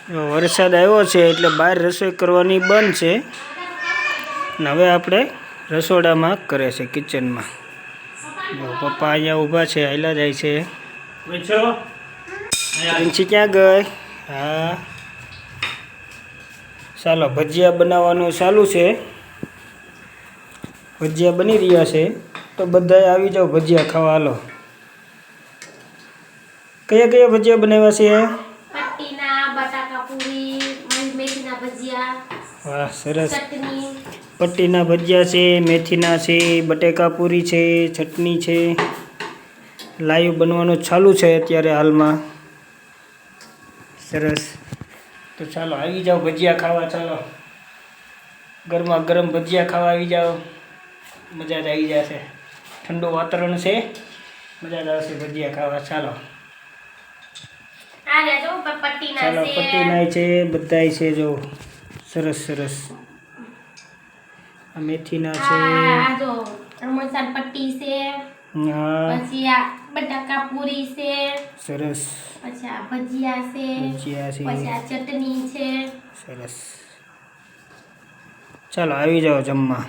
વરસાદ આવ્યો છે એટલે બહાર રસોઈ કરવાની બંધ છે ને હવે આપણે રસોડામાં કરે છે કિચનમાં. જો પપ્પા અહીંયા ઊભા છે, હાલ્યા જાય છે. પ્રિન્સી ક્યાં ગઈ? હા ચાલો ભજીયા બનાવવાનું ચાલુ છે. ભજીયા બની રહ્યા છે તો બધાએ આવી જાઓ ભજીયા ખાવા. હાલો. કયા કયા ભજીયા બનાવ્યા છે? પટ્ટીના, બટાકા પૂરી, મેથીના ભજીયા. વાહ સરસ. ચટણી. પટ્ટીના ભજીયા છે, મેથીના છે, બટેકા પૂરી છે, ચટણી છે. લાઈવ બનવાનું ચાલુ છે અત્યારે હાલમાં. સરસ. તો ચાલો આવી જાઓ ભજીયા ખાવા. ચાલો ગરમા ગરમ ભજીયા ખાવા આવી જાઓ. મજા જ આવી જશે. ઠંડુ વાતાવરણ છે, મજા જ આવશે ભજીયા ખાવા. ચાલો ચાલો પટ્ટીના છે, બધાય છે. જો સરસ સરસ. આ મેથીના છે, પટ્ટી છે, હા પછી આ બટાકા પૂરી છે, સરસ. પછી આ ભજીયા છે, ભજીયા છે, પછી આ ચટણી છે. સરસ. ચાલો આવી જાઓ જમવા.